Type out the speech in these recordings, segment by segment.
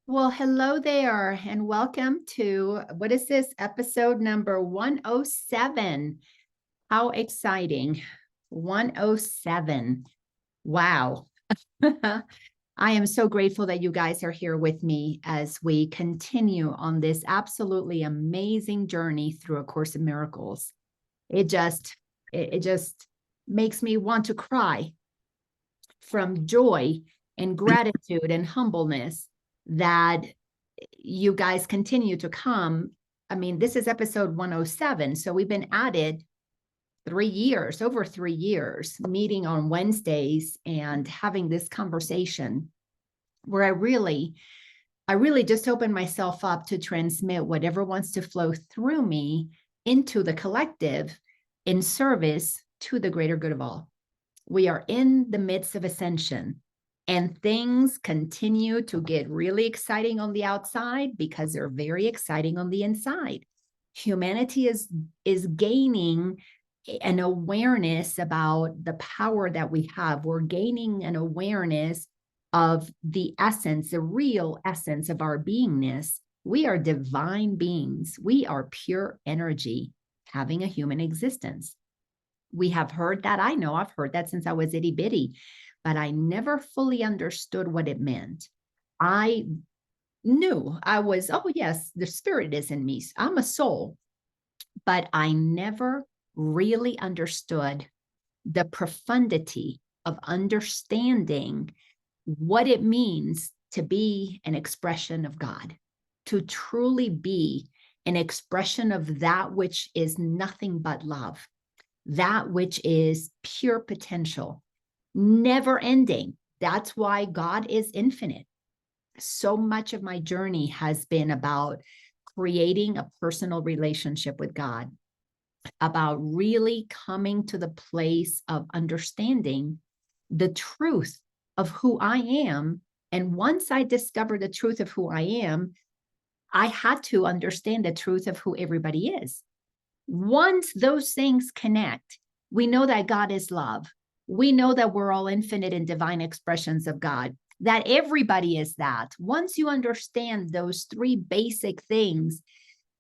Well, hello there, and welcome to what is this episode number 107? How exciting! 107. Wow. I am so grateful that you guys are here with me as we continue on this absolutely amazing journey through A Course in Miracles. It just makes me want to cry from joy and gratitude and humbleness that you guys continue to come. I mean, this is episode 107. So we've been at it 3 years, over 3 years, meeting on Wednesdays and having this conversation where I really just open myself up to transmit whatever wants to flow through me into the collective in service to the greater good of all. We are in the midst of ascension, and things continue to get really exciting on the outside because they're very exciting on the inside. Humanity is gaining an awareness about the power that we have. We're gaining an awareness of the essence, the real essence of our beingness. We are divine beings. We are pure energy having a human existence. We have heard that. I know I've heard that since I was itty bitty, but I never fully understood what it meant. I knew I was, oh, yes, the spirit is in me. I'm a soul, but I never really understood the profundity of understanding what it means to be an expression of God, to truly be an expression of that which is nothing but love, that which is pure potential, never ending. That's why God is infinite. So much of my journey has been about creating a personal relationship with God, about really coming to the place of understanding the truth of who I am. And once I discovered the truth of who I am, I had to understand the truth of who everybody is. Once those things connect, we know that God is love. We know that we're all infinite and divine expressions of God, that everybody is that. Once you understand those three basic things,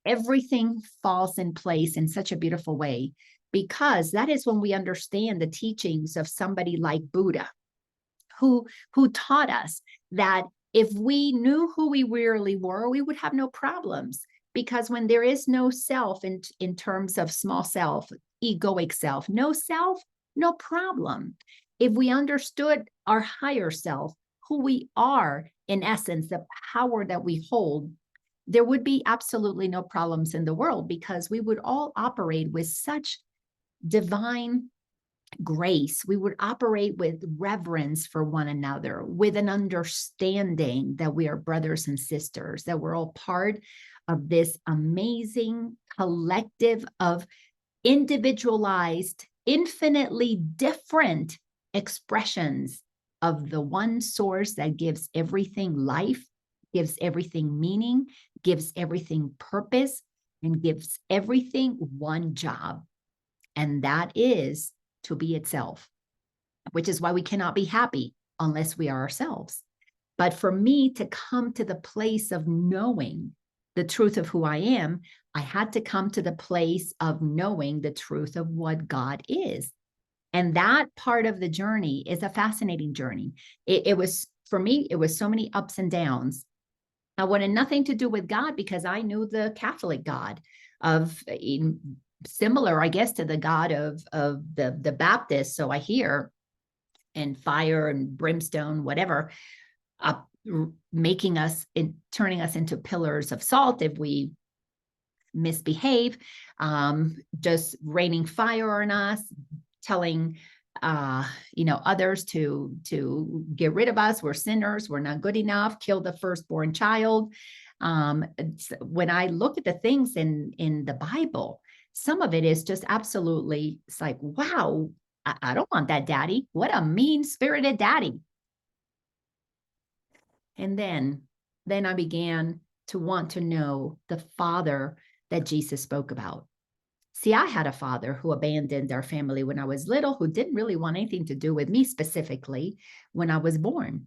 everything falls in place in such a beautiful way, because that is when we understand the teachings of somebody like Buddha, who taught us that if we knew who we really were, we would have no problems. Because when there is no self in terms of small self, egoic self, no problem. If we understood our higher self, who we are in essence, the power that we hold, there would be absolutely no problems in the world, because we would all operate with such divine grace. We would operate with reverence for one another, with an understanding that we are brothers and sisters, that we're all part of this amazing collective of individualized, infinitely different expressions of the one source that gives everything life, gives everything meaning, gives everything purpose, and gives everything one job. And that is to be itself, which is why we cannot be happy unless we are ourselves. But for me to come to the place of knowing the truth of who I am, I had to come to the place of knowing the truth of what God is. And that part of the journey is a fascinating journey. It was, for me, it was so many ups and downs. I wanted nothing to do with God because I knew the Catholic God of similar, I guess, to the God of the Baptists. So I hear, and fire and brimstone, whatever, making us, turning us into pillars of salt if we misbehave, just raining fire on us, telling others to get rid of us. We're sinners. We're not good enough. Kill the firstborn child. When I look at the things in the Bible, some of it is just absolutely, it's like, wow, I don't want that daddy. What a mean-spirited daddy. And then I began to want to know the Father that Jesus spoke about. See, I had a father who abandoned our family when I was little, who didn't really want anything to do with me specifically when I was born.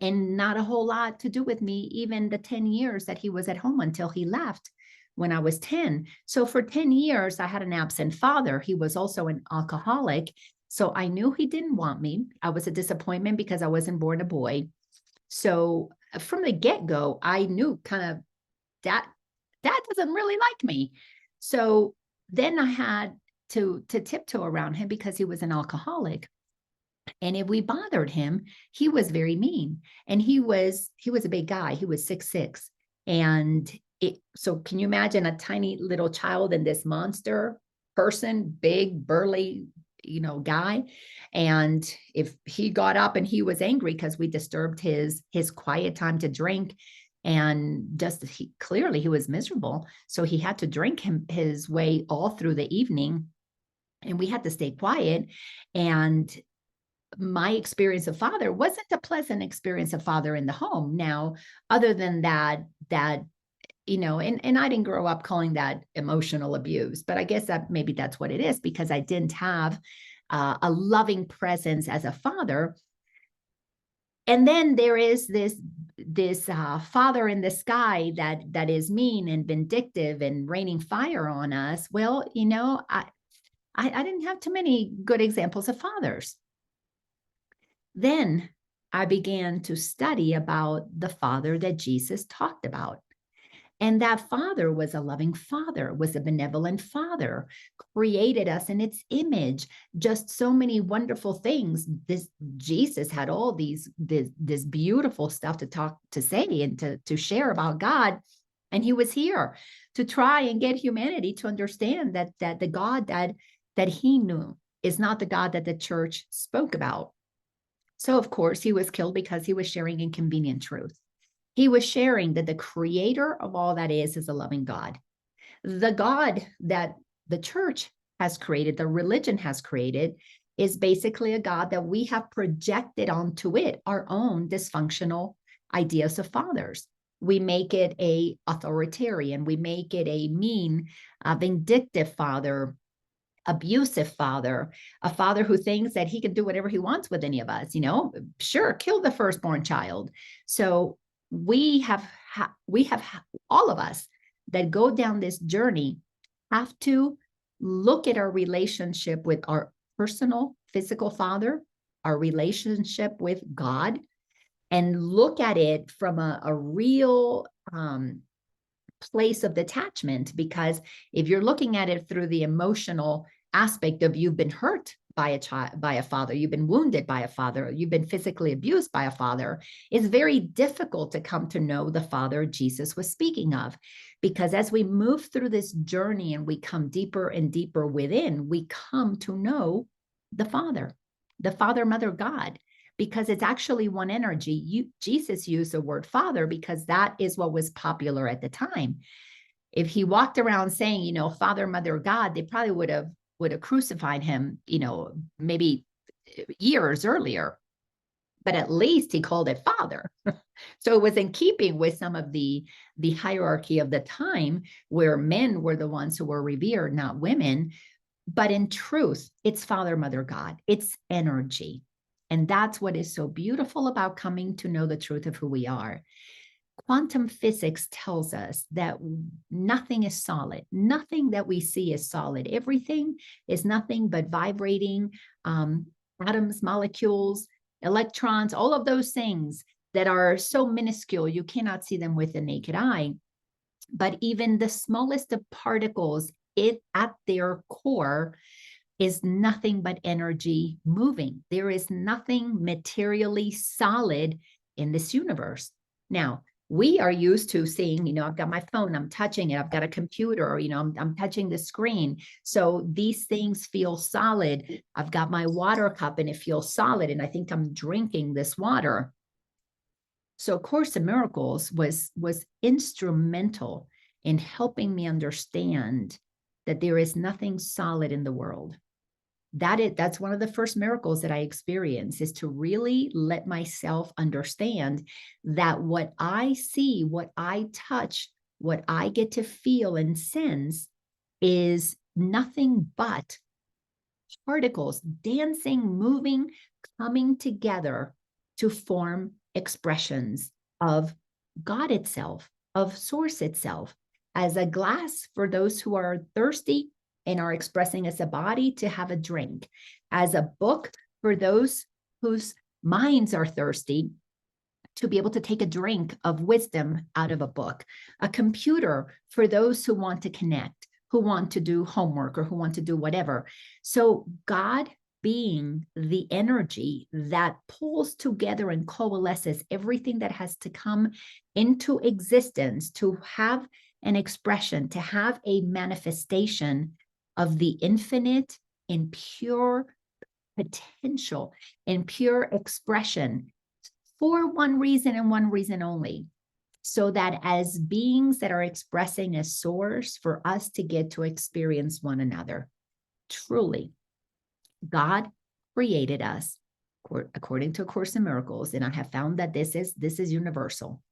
and not a whole lot to do with me, even the 10 years that he was at home until he left when I was 10. So for 10 years, I had an absent father. He was also an alcoholic. So I knew he didn't want me. I was a disappointment because I wasn't born a boy. So from the get-go, I knew kind of that dad doesn't really like me. So then I had to tiptoe around him because he was an alcoholic. And if we bothered him, he was very mean. And he was a big guy. He was 6'6". And so can you imagine a tiny little child and this monster person, big, burly, guy? And if he got up and he was angry because we disturbed his quiet time to drink, and just clearly he was miserable, so he had to drink his way all through the evening, and we had to stay quiet. And my experience of father wasn't a pleasant experience of father in the home. Now, other than that, and I didn't grow up calling that emotional abuse, but I guess that maybe that's what it is, because I didn't have a loving presence as a father. And then there is this father in the sky that is mean and vindictive and raining fire on us. Well, I didn't have too many good examples of fathers. Then I began to study about the father that Jesus talked about. And that father was a loving father, was a benevolent father, created us in its image, just so many wonderful things. This Jesus had all this beautiful stuff to say and to share about God. And he was here to try and get humanity to understand that the God that he knew is not the God that the church spoke about. So, of course, he was killed because he was sharing inconvenient truth. He was sharing that the creator of all that is a loving God. The God that the church has created, the religion has created, is basically a God that we have projected onto it our own dysfunctional ideas of fathers. We make it a authoritarian, we make it a mean, vindictive father, abusive father, a father who thinks that he can do whatever he wants with any of us, sure, kill the firstborn child. So we have all of us that go down this journey have to look at our relationship with our personal physical father, our relationship with God, and look at it from a real place of detachment. Because if you're looking at it through the emotional aspect of you've been hurt by a father, you've been wounded by a father, you've been physically abused by a father, it's very difficult to come to know the father Jesus was speaking of. Because as we move through this journey and we come deeper and deeper within, we come to know the father, mother God, because it's actually one energy. Jesus used the word father because that is what was popular at the time. If he walked around saying, father, mother God, they probably would have crucified him, maybe years earlier. But at least he called it father. So it was in keeping with some of the hierarchy of the time, where men were the ones who were revered, not women. But in truth, it's father, mother God. It's energy. And that's what is so beautiful about coming to know the truth of who we are. Quantum physics tells us that nothing is solid. Nothing that we see is solid. Everything is nothing but vibrating atoms, molecules, electrons, all of those things that are so minuscule you cannot see them with the naked eye. But even the smallest of particles, at their core, is nothing but energy moving. There is nothing materially solid in this universe. Now, we are used to seeing, I've got my phone, I'm touching it, I've got a computer, I'm touching the screen. So these things feel solid. I've got my water cup and it feels solid, and I think I'm drinking this water. So Course in Miracles was instrumental in helping me understand that there is nothing solid in the world. That's one of the first miracles that I experienced, is to really let myself understand that what I see, what I touch, what I get to feel and sense is nothing but particles dancing, moving, coming together to form expressions of God itself, of Source itself, as a glass for those who are thirsty and are expressing as a body to have a drink, as a book for those whose minds are thirsty to be able to take a drink of wisdom out of a book, a computer for those who want to connect, who want to do homework, or who want to do whatever. So God being the energy that pulls together and coalesces everything that has to come into existence to have an expression, to have a manifestation of the infinite in pure potential, in pure expression, for one reason and one reason only, so that as beings that are expressing a source, for us to get to experience one another. Truly, God created us according to A Course in Miracles, and I have found that this is universal.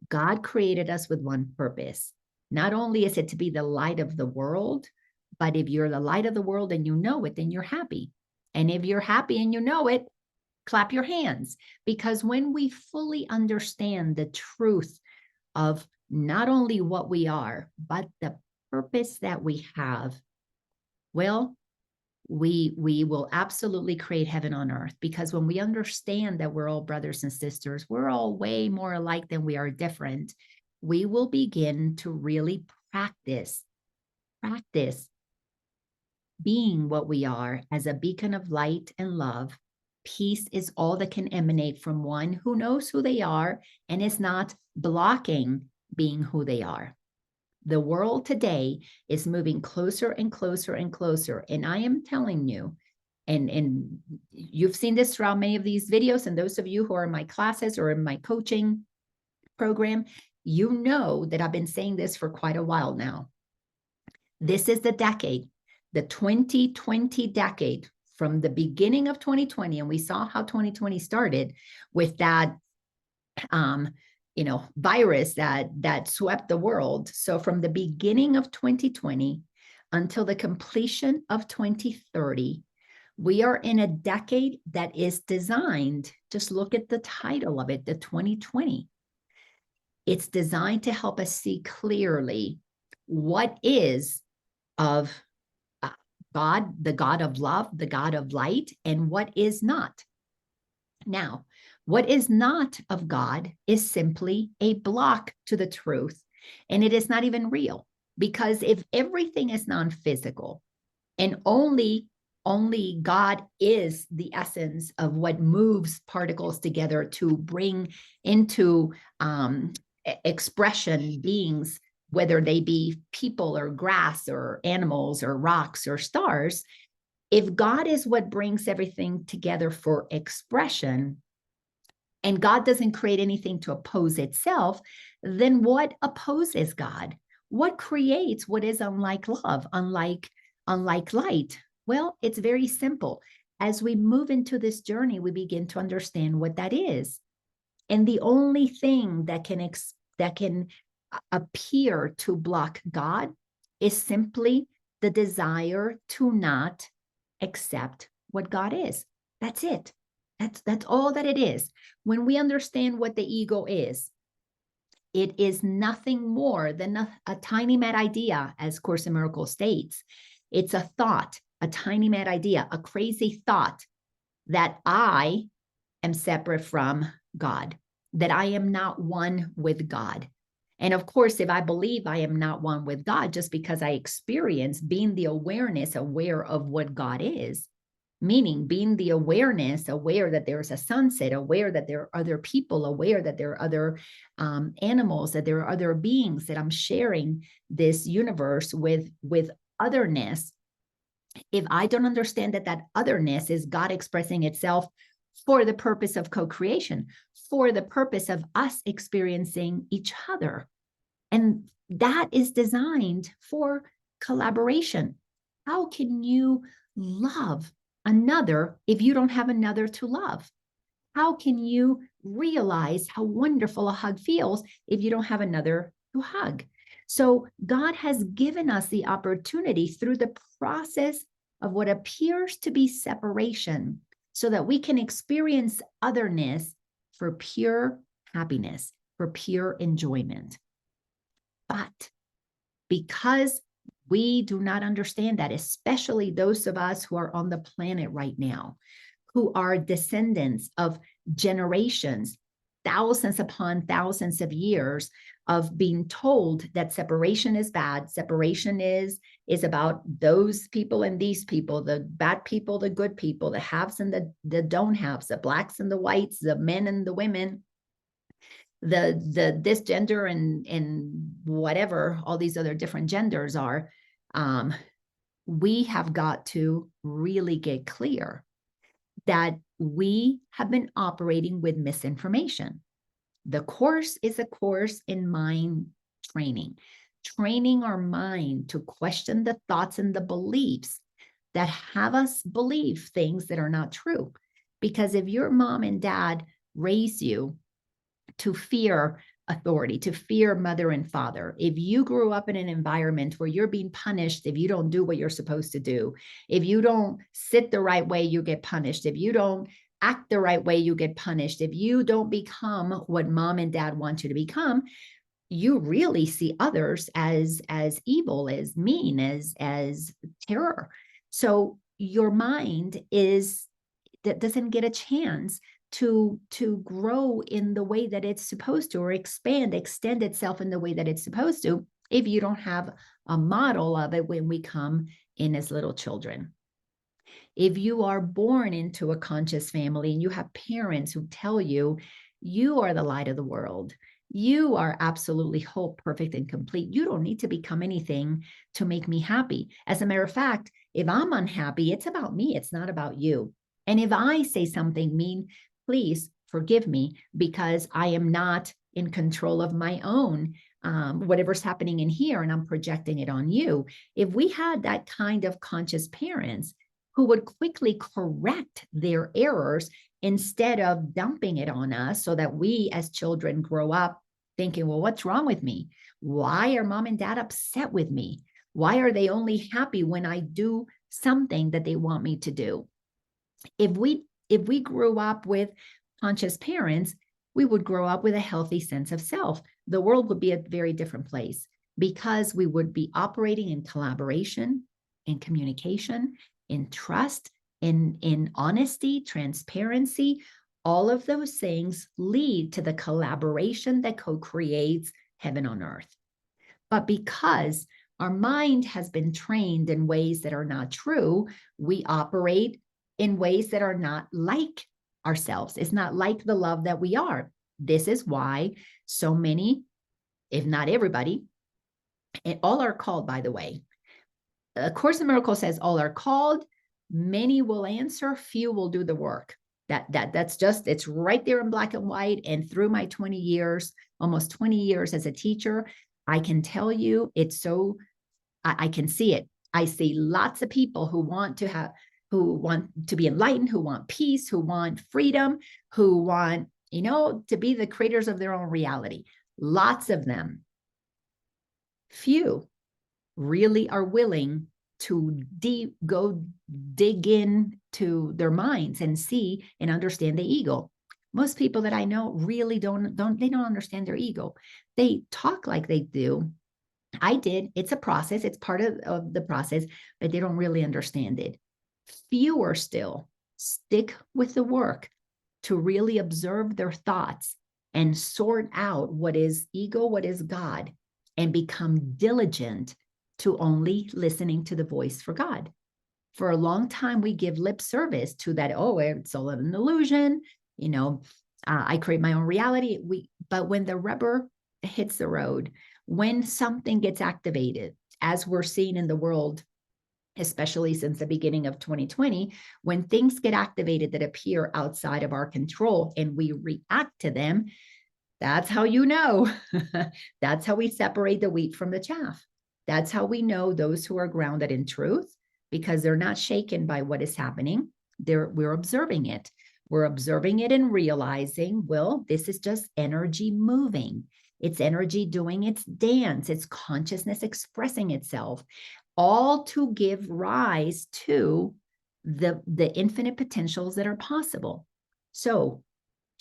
God created us with one purpose. Not only is it to be the light of the world, but if you're the light of the world and you know it, then you're happy. And if you're happy and you know it, clap your hands. Because when we fully understand the truth of not only what we are, but the purpose that we have, well, we will absolutely create heaven on earth. Because when we understand that we're all brothers and sisters, we're all way more alike than we are different, we will begin to really practice being what we are as a beacon of light and love. Peace is all that can emanate from one who knows who they are and is not blocking being who they are. The world today is moving closer and closer and closer. And I am telling you, and you've seen this throughout many of these videos, and those of you who are in my classes or in my coaching program, you know that I've been saying this for quite a while now. This is the decade, the 2020 decade, from the beginning of 2020, and we saw how 2020 started with that virus that swept the world. So from the beginning of 2020 until the completion of 2030, we are in a decade that is designed, just look at the title of it, the 2020. It's designed to help us see clearly what is of God, the God of love, the God of light, and what is not. Now, what is not of God is simply a block to the truth, and it is not even real. Because if everything is non-physical and only God is the essence of what moves particles together to bring into expression beings, whether they be people or grass or animals or rocks or stars, if God is what brings everything together for expression, and God doesn't create anything to oppose itself, then what opposes God? What creates what is unlike love, unlike light? Well, it's very simple. As we move into this journey, we begin to understand what that is. And the only thing that can appear to block God is simply the desire to not accept what God is. That's it. That's all that it is. When we understand what the ego is, it is nothing more than a tiny mad idea, as Course in Miracles states. It's a thought, a tiny mad idea, a crazy thought that I am separate from God, that I am not one with God. And of course, if I believe I am not one with God, just because I experience being the awareness, aware of what God is, meaning being the awareness, aware that there's a sunset, aware that there are other people, aware that there are other animals, that there are other beings, that I'm sharing this universe with otherness. If I don't understand that otherness is God expressing itself for the purpose of co-creation, for the purpose of us experiencing each other, and that is designed for collaboration. How can you love another if you don't have another to love? How can you realize how wonderful a hug feels if you don't have another to hug? So God has given us the opportunity through the process of what appears to be separation, so that we can experience otherness for pure happiness, for pure enjoyment. But because we do not understand that, especially those of us who are on the planet right now, who are descendants of generations, thousands upon thousands of years of being told that separation is bad. Separation is about those people and these people, the bad people, the good people, the haves and the don't haves, the blacks and the whites, the men and the women, the this gender and whatever all these other different genders are. We have got to really get clear that we have been operating with misinformation. The course is a course in mind training, training our mind to question the thoughts and the beliefs that have us believe things that are not true. Because if your mom and dad raise you to fear authority, to fear mother and father, if you grew up in an environment where you're being punished if you don't do what you're supposed to do, if you don't sit the right way, you get punished, if you don't act the right way, you get punished, if you don't become what mom and dad want you to become, you really see others as evil, as mean, as terror. So your mind that doesn't get a chance to grow in the way that it's supposed to, or extend itself in the way that it's supposed to, if you don't have a model of it when we come in as little children. If you are born into a conscious family and you have parents who tell you, you are the light of the world, you are absolutely whole, perfect, and complete, you don't need to become anything to make me happy. As a matter of fact, if I'm unhappy, it's about me, it's not about you. And if I say something mean, please forgive me, because I am not in control of my own, whatever's happening in here, and I'm projecting it on you. If we had that kind of conscious parents who would quickly correct their errors instead of dumping it on us, so that we as children grow up thinking, well, what's wrong with me? Why are mom and dad upset with me? Why are they only happy when I do something that they want me to do? If we grew up with conscious parents, we would grow up with a healthy sense of self. The world would be a very different place, because we would be operating in collaboration, in communication, in trust, in honesty, transparency. All of those things lead to the collaboration that co-creates heaven on earth. But because our mind has been trained in ways that are not true, we operate in ways that are not like ourselves. It's not like the love that we are. This is why so many, if not everybody, and all are called, by the way. A Course in Miracles says all are called, many will answer, few will do the work. That's just, it's right there in black and white. And through my 20 years, almost 20 years as a teacher, I can tell you it's so, I can see it. I see lots of people who want to be enlightened, who want peace, who want freedom, who want, to be the creators of their own reality. Lots of them. Few really are willing to go dig into their minds and see and understand the ego. Most people that I know really don't understand their ego. They talk like they do. I did. It's a process. It's part of the process, but they don't really understand it. Fewer still stick with the work to really observe their thoughts and sort out what is ego, what is God, and become diligent to only listening to the voice for God. For a long time, we give lip service to that. Oh, it's all an illusion. I create my own reality. But when the rubber hits the road, when something gets activated, as we're seeing in the world, especially since the beginning of 2020, when things get activated that appear outside of our control and we react to them, that's how you know. That's how we separate the wheat from the chaff. That's how we know those who are grounded in truth, because they're not shaken by what is happening. We're observing it. We're observing it and realizing, well, this is just energy moving. It's energy doing its dance. It's consciousness expressing itself, all to give rise to the infinite potentials that are possible. So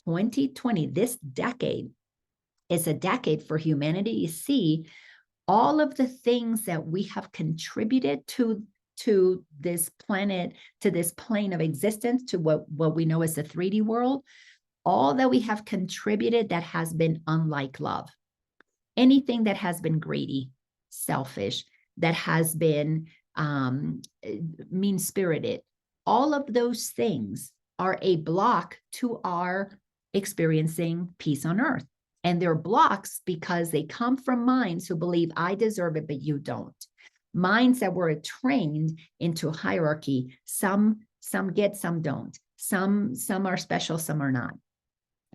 2020, this decade, is a decade for humanity. You see all of the things that we have contributed to this planet, to this plane of existence, to what we know as the 3D world, all that we have contributed that has been unlike love. Anything that has been greedy, selfish, that has been mean-spirited, all of those things are a block to our experiencing peace on earth. And they're blocks because they come from minds who believe I deserve it, but you don't. Minds that were trained into hierarchy. Some get, some don't. Some are special, some are not.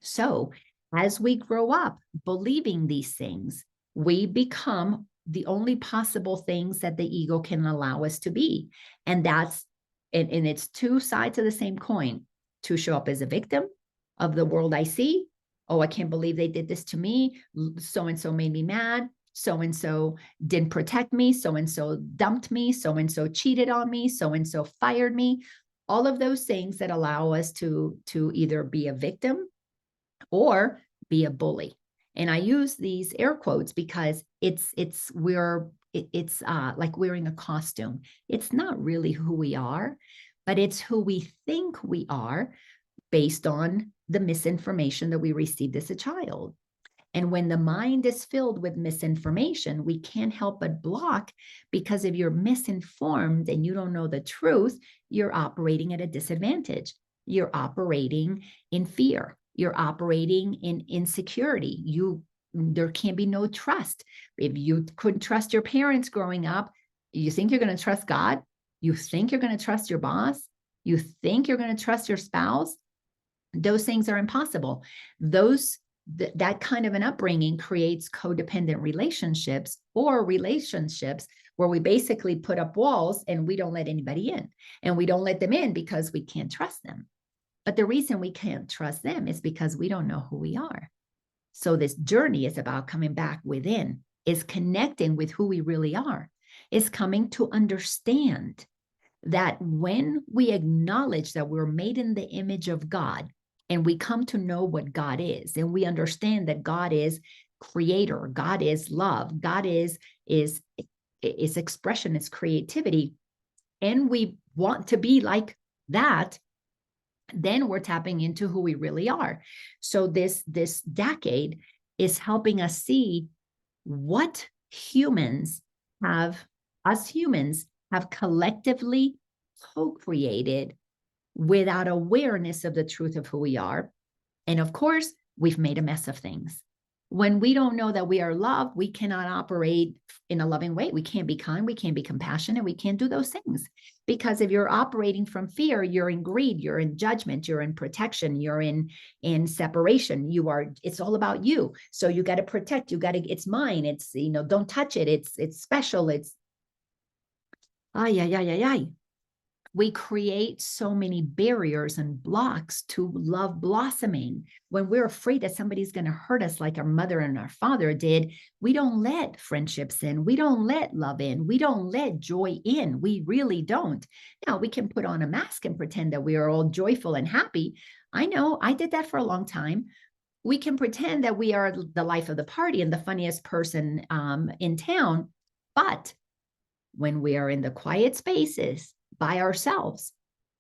So as we grow up believing these things, we become the only possible things that the ego can allow us to be. And that's, and it's two sides of the same coin: to show up as a victim of the world I see. Oh, I can't believe they did this to me. So-and-so made me mad. So-and-so didn't protect me. So-and-so dumped me. So-and-so cheated on me. So-and-so fired me. All of those things that allow us to either be a victim or be a bully. And I use these air quotes because it's like wearing a costume. It's not really who we are, but it's who we think we are based on the misinformation that we received as a child. And when the mind is filled with misinformation, we can't help but block, because if you're misinformed and you don't know the truth, you're operating at a disadvantage. You're operating in fear. You're operating in insecurity. There can be no trust. If you couldn't trust your parents growing up, you think you're going to trust God? You think you're going to trust your boss? You think you're going to trust your spouse? Those things are impossible. That kind of an upbringing creates codependent relationships, or relationships where we basically put up walls and we don't let anybody in. And we don't let them in because we can't trust them. But the reason we can't trust them is because we don't know who we are. So this journey is about coming back within, is connecting with who we really are, is coming to understand that when we acknowledge that we're made in the image of God, and we come to know what God is, and we understand that God is creator, God is love, God is expression, is creativity, and we want to be like that, then we're tapping into who we really are. So this decade is helping us see what us humans have collectively co-created without awareness of the truth of who we are. And of course, we've made a mess of things. When we don't know that we are loved, we cannot operate in a loving way. We can't be kind, we can't be compassionate, we can't do those things. Because if you're operating from fear, you're in greed, you're in judgment, you're in protection, you're in separation. It's all about you. So you got to protect, it's mine. It's, don't touch it. It's special. It's, we create so many barriers and blocks to love blossoming. When we're afraid that somebody's going to hurt us like our mother and our father did, we don't let friendships in. We don't let love in. We don't let joy in. We really don't. Now, we can put on a mask and pretend that we are all joyful and happy. I know, I did that for a long time. We can pretend that we are the life of the party and the funniest person in town. But when we are in the quiet spaces by ourselves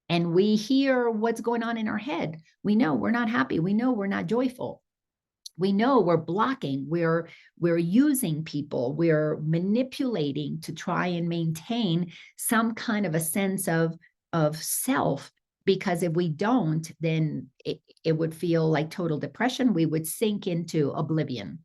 and we hear what's going on in our head, we know we're not happy. We know we're not joyful. We know we're blocking, we're using people, we're manipulating to try and maintain some kind of a sense of self, because if we don't, then it would feel like total depression. We would sink into oblivion.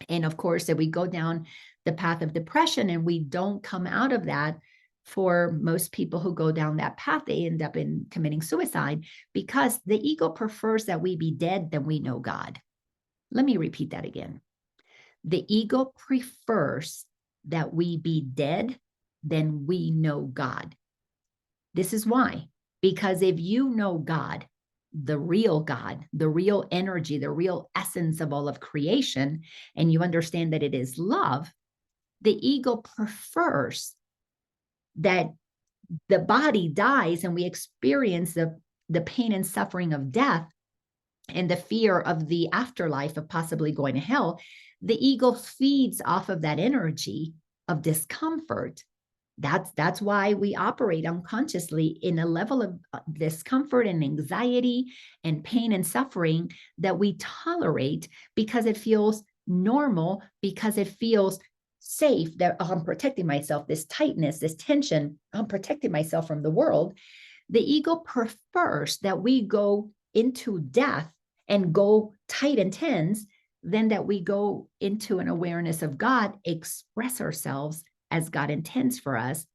And of course, if we go down the path of depression and we don't come out of that, for most people who go down that path, they end up in committing suicide, because the ego prefers that we be dead than we know God. Let me repeat that again. The ego prefers that we be dead than we know God. This is why. Because if you know God, the real energy, the real essence of all of creation, and you understand that it is love, the ego prefers that the body dies and we experience the pain and suffering of death and the fear of the afterlife, of possibly going to hell, the ego feeds off of that energy of discomfort. That's why we operate unconsciously in a level of discomfort and anxiety and pain and suffering that we tolerate because it feels normal, because it feels safe, that I'm protecting myself, this tightness, this tension, I'm protecting myself from the world. The ego prefers that we go into death and go tight and tense than that we go into an awareness of God, express ourselves as God intends for us,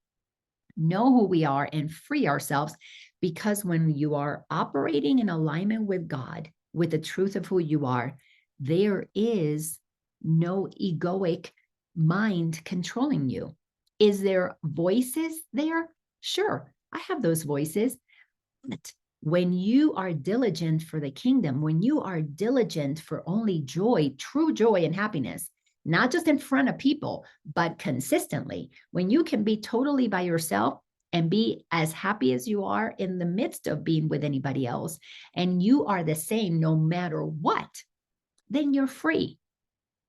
know who we are, and free ourselves. Because when you are operating in alignment with God, with the truth of who you are, there is no egoic mind controlling you. Is there voices there? Sure, I have those voices. But when you are diligent for the kingdom, when you are diligent for only joy, true joy and happiness, not just in front of people, but consistently, when you can be totally by yourself and be as happy as you are in the midst of being with anybody else, and you are the same no matter what, then you're free.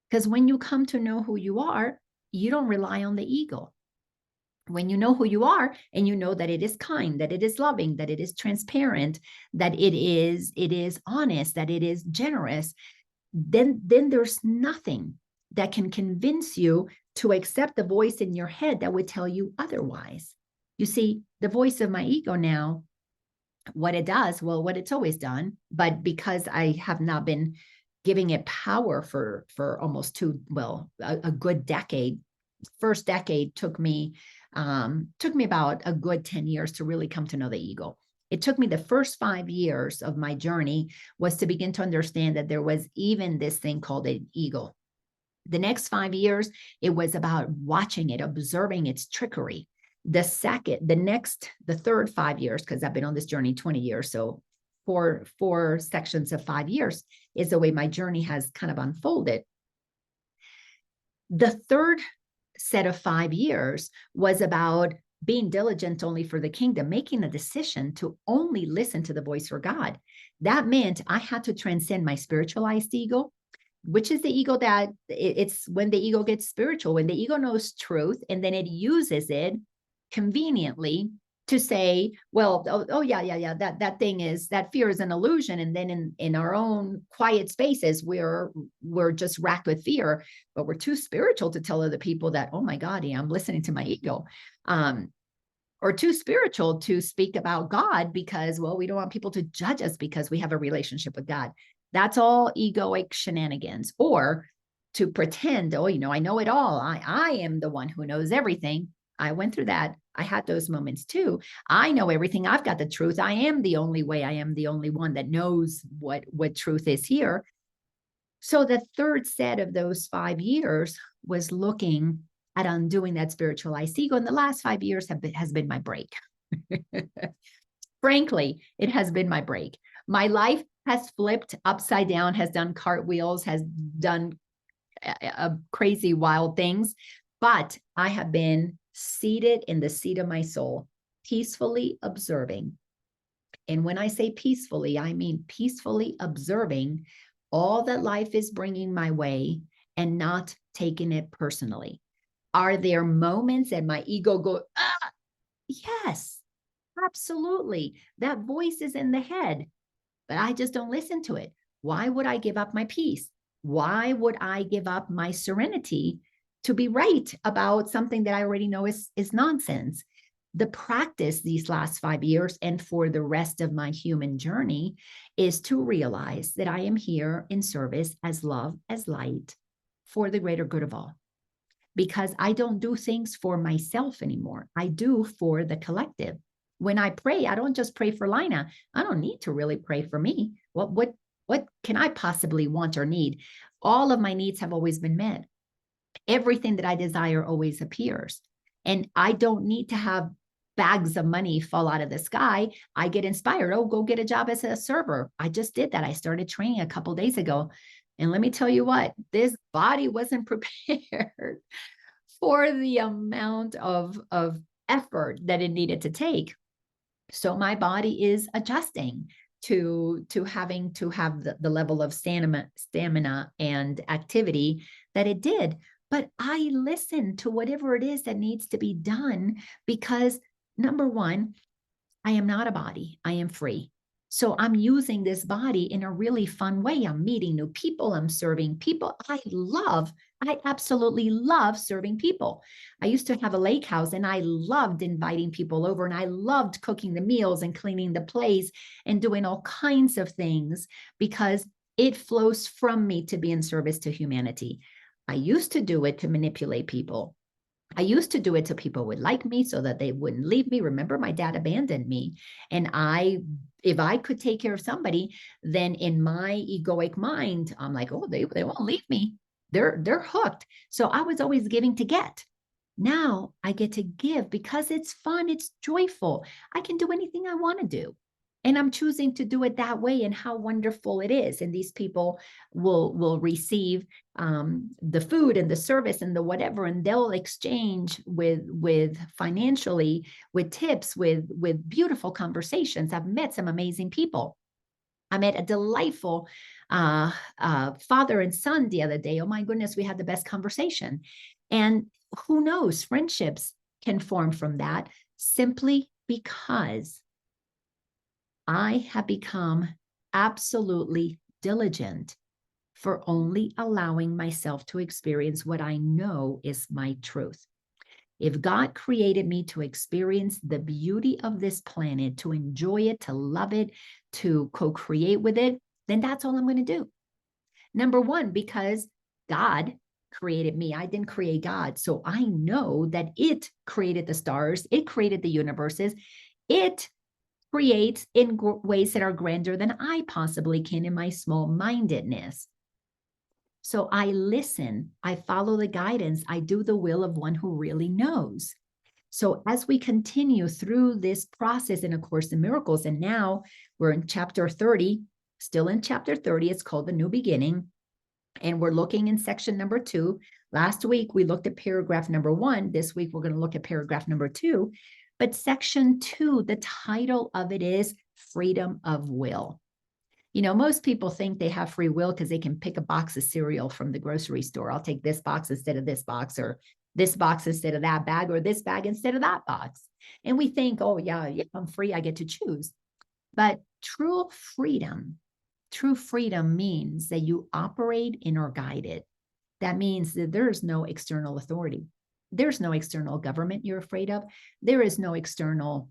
Because when you come to know who you are, you don't rely on the ego. When you know who you are, and you know that it is kind, that it is loving, that it is transparent, that it is honest, that it is generous, then there's nothing that can convince you to accept the voice in your head that would tell you otherwise. You see, the voice of my ego now, what it does, well, what it's always done, but because I have not been giving it power for almost a good decade. First decade took me about a good 10 years to really come to know the ego. It took me the first 5 years of my journey was to begin to understand that there was even this thing called an ego. The next 5 years, it was about watching it, observing its trickery. The third 5 years, because I've been on this journey 20 years, so four sections of 5 years is the way my journey has kind of unfolded. The third set of 5 years was about being diligent only for the kingdom, making a decision to only listen to the voice for God. That meant I had to transcend my spiritualized ego, which is the ego that it's when the ego gets spiritual, when the ego knows truth and then it uses it conveniently to say, well, yeah, that thing is, that fear is an illusion. And then in our own quiet spaces, we're just racked with fear, but we're too spiritual to tell other people that, oh my God, yeah, I'm listening to my ego. Or too spiritual to speak about God because, well, we don't want people to judge us because we have a relationship with God. That's all egoic shenanigans. Or to pretend, oh, I know it all. I am the one who knows everything. I went through that. I had those moments too. I know everything. I've got the truth. I am the only way. I am the only one that knows what truth is here. So the third set of those 5 years was looking at undoing that spiritualized ego. And the last 5 years has been my break. Frankly, it has been my break. My life has flipped upside down, has done cartwheels, has done crazy, wild things. But I have been seated in the seat of my soul, peacefully observing. And when I say peacefully, I mean peacefully observing all that life is bringing my way and not taking it personally. Are there moments that my ego goes, ah, yes, absolutely. That voice is in the head, but I just don't listen to it. Why would I give up my peace? Why would I give up my serenity to be right about something that I already know is nonsense? The practice these last 5 years and for the rest of my human journey is to realize that I am here in service as love, as light, for the greater good of all. Because I don't do things for myself anymore. I do for the collective. When I pray, I don't just pray for Laina. I don't need to really pray for me. What can I possibly want or need? All of my needs have always been met. Everything that I desire always appears. And I don't need to have bags of money fall out of the sky. I get inspired. Oh, go get a job as a server. I just did that. I started training a couple of days ago. And let me tell you what, this body wasn't prepared for the amount of effort that it needed to take. So my body is adjusting to having to have the level of stamina and activity that it did. But I listened to whatever it is that needs to be done, because number one, I am not a body, I am free. So I'm using this body in a really fun way. I'm meeting new people, I'm serving people. I absolutely love serving people. I used to have a lake house and I loved inviting people over, and I loved cooking the meals and cleaning the place and doing all kinds of things, because it flows from me to be in service to humanity. I used to do it to manipulate people. I used to do it so people would like me, so that they wouldn't leave me. Remember, my dad abandoned me. And if I could take care of somebody, then in my egoic mind, I'm like, oh, they won't leave me. They're hooked. So I was always giving to get. Now I get to give because it's fun, it's joyful. I can do anything I want to do. And I'm choosing to do it that way, and how wonderful it is. And these people will receive the food and the service and the whatever, and they'll exchange with financially, with tips, with beautiful conversations. I've met some amazing people. I met a delightful father and son the other day. Oh my goodness, we had the best conversation. And who knows, friendships can form from that, simply because I have become absolutely diligent for only allowing myself to experience what I know is my truth. If God created me to experience the beauty of this planet, to enjoy it, to love it, to co-create with it, then that's all I'm going to do. Number one, because God created me. I didn't create God. So I know that it created the stars. It created the universes. It creates in ways that are grander than I possibly can in my small-mindedness. So I listen, I follow the guidance, I do the will of one who really knows. So as we continue through this process in A Course in Miracles, and now we're in chapter 30, still in chapter 30, it's called The New Beginning, and we're looking in section number 2. Last week, we looked at paragraph number 1. This week, we're going to look at paragraph number 2. But section 2, the title of it is Freedom of Will. You know, most people think they have free will because they can pick a box of cereal from the grocery store. I'll take this box instead of this box, or this box instead of that bag, or this bag instead of that box. And we think, oh, yeah, I'm free, I get to choose. But true freedom means that you operate and are guided. That means that there's no external authority. There's no external government you're afraid of. There is no external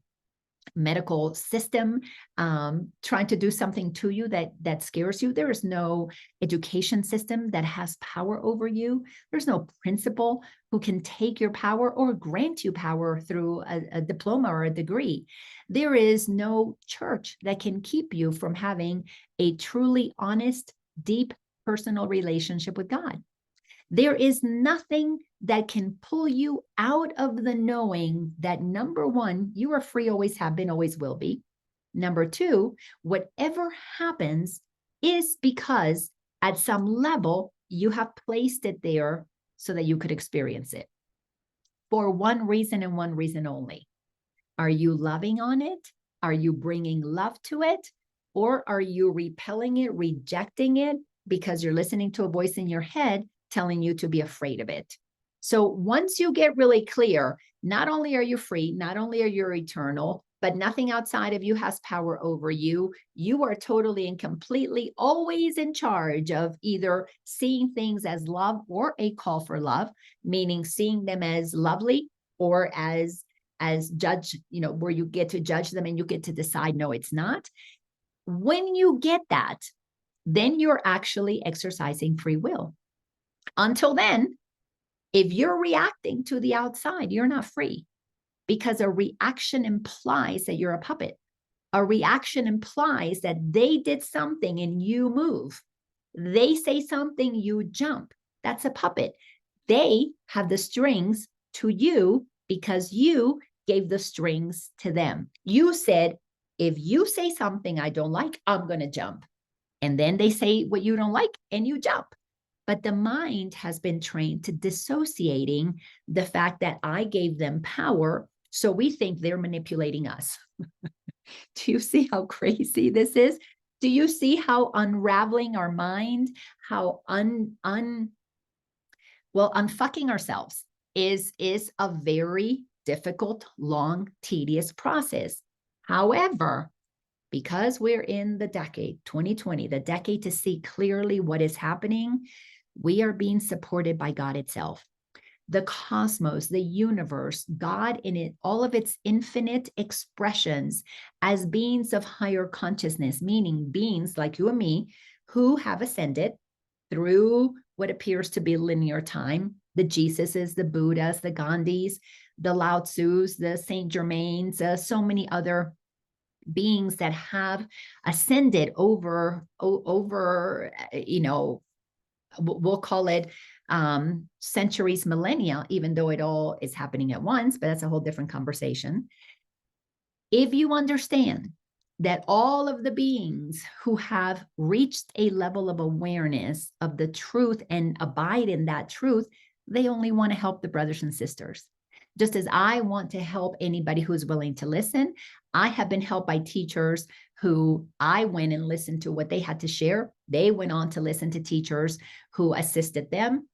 medical system trying to do something to you that scares you. There is no education system that has power over you. There's no principal who can take your power or grant you power through a diploma or a degree. There is no church that can keep you from having a truly honest, deep personal relationship with God. There is nothing that can pull you out of the knowing that, number one, you are free, always have been, always will be. Number two, whatever happens is because at some level you have placed it there so that you could experience it for one reason and one reason only. Are you loving on it? Are you bringing love to it? Or are you repelling it, rejecting it because you're listening to a voice in your head telling you to be afraid of it? So once you get really clear, not only are you free, not only are you eternal, but nothing outside of you has power over you. You are totally and completely always in charge of either seeing things as love or a call for love, meaning seeing them as lovely or as judge, where you get to judge them and you get to decide, no, it's not. When you get that, then you're actually exercising free will. Until then, if you're reacting to the outside, you're not free, because a reaction implies that you're a puppet. A reaction implies that they did something and you move. They say something, you jump. That's a puppet. They have the strings to you because you gave the strings to them. You said, if you say something I don't like, I'm going to jump. And then they say what you don't like and you jump. But the mind has been trained to dissociating the fact that I gave them power, so we think they're manipulating us. Do you see how crazy this is? Do you see how unraveling our mind, how unfucking ourselves is a very difficult, long, tedious process. However, because we're in the decade 2020, the decade to see clearly what is happening, we are being supported by God itself. The cosmos, the universe, God in it, all of its infinite expressions as beings of higher consciousness, meaning beings like you and me who have ascended through what appears to be linear time, the Jesuses, the Buddhas, the Gandhis, the Lao Tzus, the Saint Germains, so many other beings that have ascended over, we'll call it centuries, millennia, even though it all is happening at once, but that's a whole different conversation. If you understand that all of the beings who have reached a level of awareness of the truth and abide in that truth, they only want to help the brothers and sisters. Just as I want to help anybody who's willing to listen, I have been helped by teachers who I went and listened to what they had to share. They went on to listen to teachers who assisted them.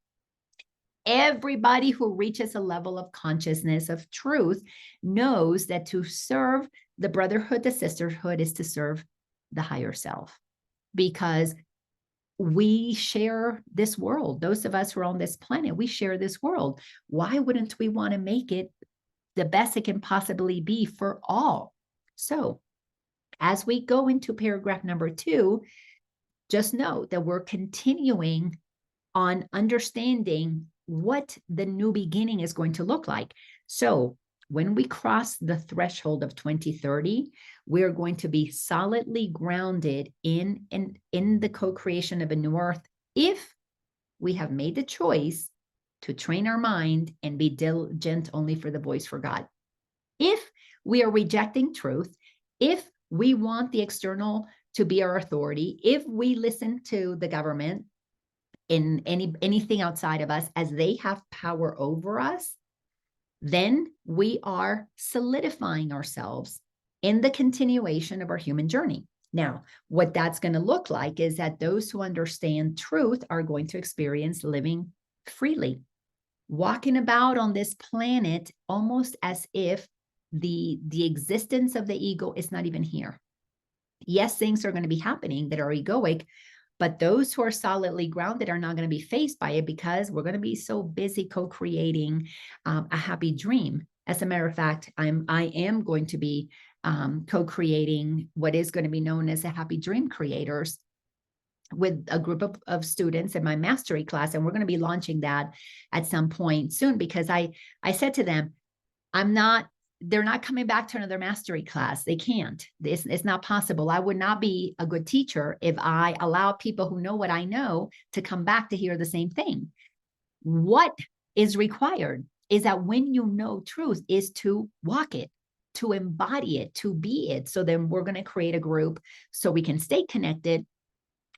Everybody who reaches a level of consciousness of truth knows that to serve the brotherhood, the sisterhood is to serve the higher self, because we share this world. Those of us who are on this planet, we share this world. Why wouldn't we want to make it the best it can possibly be for all? So as we go into paragraph number 2, just know that we're continuing on understanding what the new beginning is going to look like. So when we cross the threshold of 2030, we're going to be solidly grounded in the co-creation of a new earth if we have made the choice to train our mind and be diligent only for the voice for God. If we are rejecting truth, if we want the external to be our authority, if we listen to the government in anything outside of us as they have power over us, then we are solidifying ourselves in the continuation of our human journey. Now, what that's going to look like is that those who understand truth are going to experience living freely, walking about on this planet almost as if the existence of the ego is not even here. Yes, things are going to be happening that are egoic, but those who are solidly grounded are not going to be faced by it because we're going to be so busy co-creating a happy dream. As a matter of fact, I am going to be co-creating what is going to be known as a happy dream creators with a group of students in my mastery class. And we're going to be launching that at some point soon, because I said to them, they're not coming back to another mastery class. They can't. It's not possible. I would not be a good teacher if I allow people who know what I know to come back to hear the same thing. What is required is that when you know truth is to walk it, to embody it, to be it. So then we're going to create a group so we can stay connected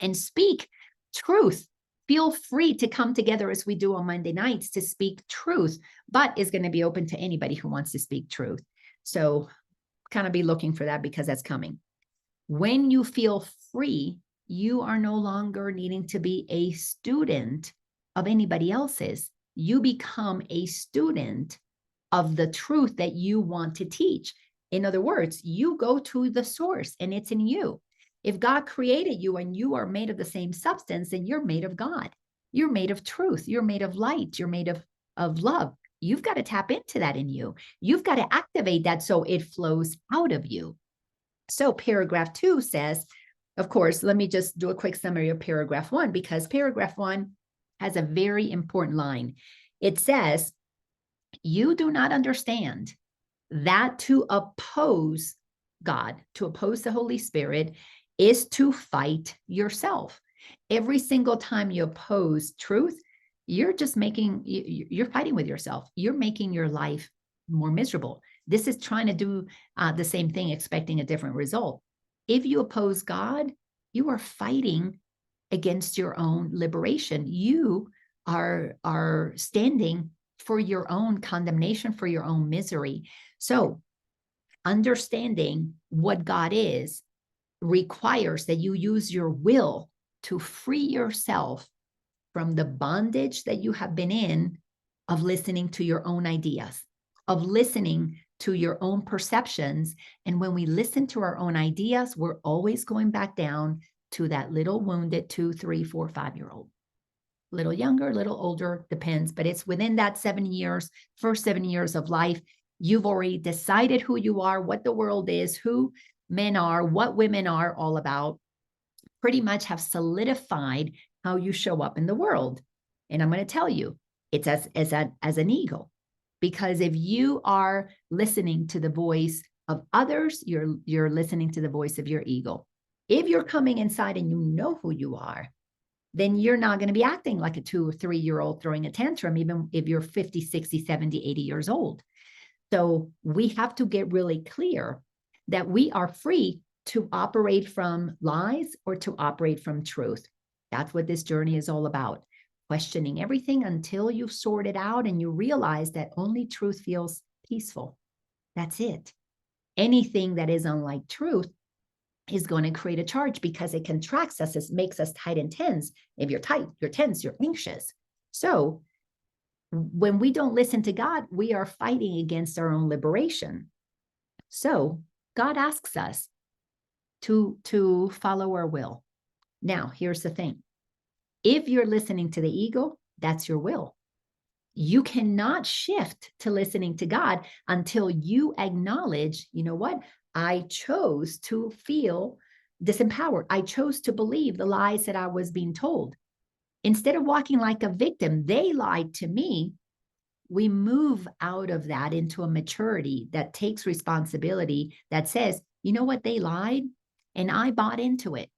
and speak truth. Feel free to come together as we do on Monday nights to speak truth, but is going to be open to anybody who wants to speak truth. So kind of be looking for that, because that's coming. When you feel free, you are no longer needing to be a student of anybody else's. You become a student of the truth that you want to teach. In other words, you go to the source and it's in you. If God created you and you are made of the same substance, then you're made of God. You're made of truth. You're made of light. You're made of love. You've got to tap into that in you. You've got to activate that so it flows out of you. So paragraph 2 says, of course, let me just do a quick summary of paragraph 1, because paragraph 1 has a very important line. It says, you do not understand that to oppose God, to oppose the Holy Spirit, is to fight yourself. Every single time you oppose truth, you're fighting with yourself. You're making your life more miserable. This is trying to do the same thing, expecting a different result. If you oppose God, you are fighting against your own liberation. You are standing for your own condemnation, for your own misery. So understanding what God is requires that you use your will to free yourself from the bondage that you have been in of listening to your own ideas, of listening to your own perceptions. And when we listen to our own ideas, we're always going back down to that little wounded 2, 3, 4, 5-year-old. Little younger, little older, depends, but it's within that 7 years, first 7 years of life. You've already decided who you are, what the world is, who men are, what women are all about, pretty much have solidified how you show up in the world. And I'm going to tell you, it's as an ego, because if you are listening to the voice of others, you're listening to the voice of your ego. If you're coming inside and you know who you are, then you're not going to be acting like a 2 or 3-year-old throwing a tantrum, even if you're 50, 60, 70, 80 years old. So we have to get really clear that we are free to operate from lies or to operate from truth. That's what this journey is all about. Questioning everything until you've sorted out and you realize that only truth feels peaceful. That's it. Anything that is unlike truth is going to create a charge because it contracts us. It makes us tight and tense. If you're tight, you're tense, you're anxious. So when we don't listen to God, we are fighting against our own liberation. So God asks us to follow our will. Now, here's the thing. If you're listening to the ego, that's your will. You cannot shift to listening to God until you acknowledge, you know what? I chose to feel disempowered. I chose to believe the lies that I was being told. Instead of walking like a victim, they lied to me. We move out of that into a maturity that takes responsibility, that says, you know what? They lied and I bought into it.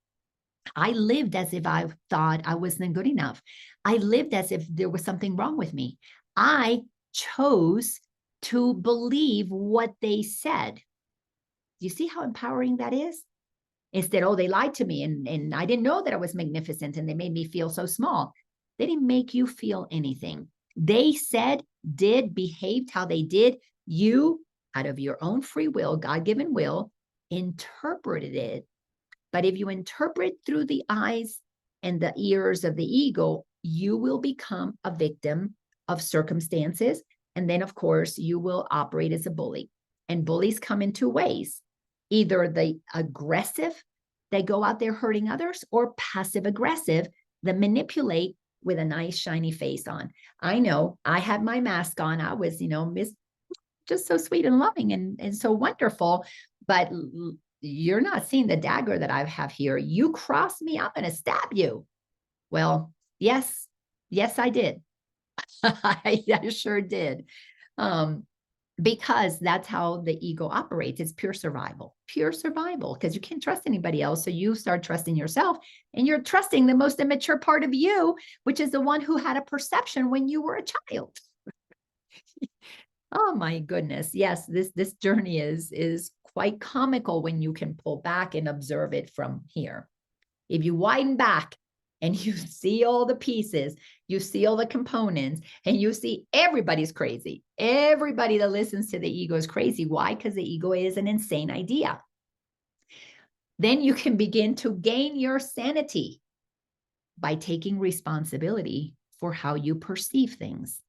I lived as if I thought I wasn't good enough. I lived as if there was something wrong with me. I chose to believe what they said. Do you see how empowering that is? Instead, oh, they lied to me and I didn't know that I was magnificent and they made me feel so small. They didn't make you feel anything. They said, did, behaved how they did. You, out of your own free will, God-given will, interpreted it. But if you interpret through the eyes and the ears of the ego, you will become a victim of circumstances. And then, of course, you will operate as a bully. And bullies come in 2 ways. Either the aggressive, they go out there hurting others, or passive aggressive, that manipulate with a nice shiny face on. I know I had my mask on. I was, just so sweet and loving and so wonderful. But you're not seeing the dagger that I have here. You cross me, I'm going to stab you. Well, yes, I did. I sure did. Because that's how the ego operates. It's pure survival, because you can't trust anybody else. So you start trusting yourself, and you're trusting the most immature part of you, which is the one who had a perception when you were a child. Oh my goodness. Yes, this journey is quite comical when you can pull back and observe it from here. If you widen back and you see all the pieces, you see all the components, and you see everybody's crazy. Everybody that listens to the ego is crazy. Why? Because the ego is an insane idea. Then you can begin to gain your sanity by taking responsibility for how you perceive things.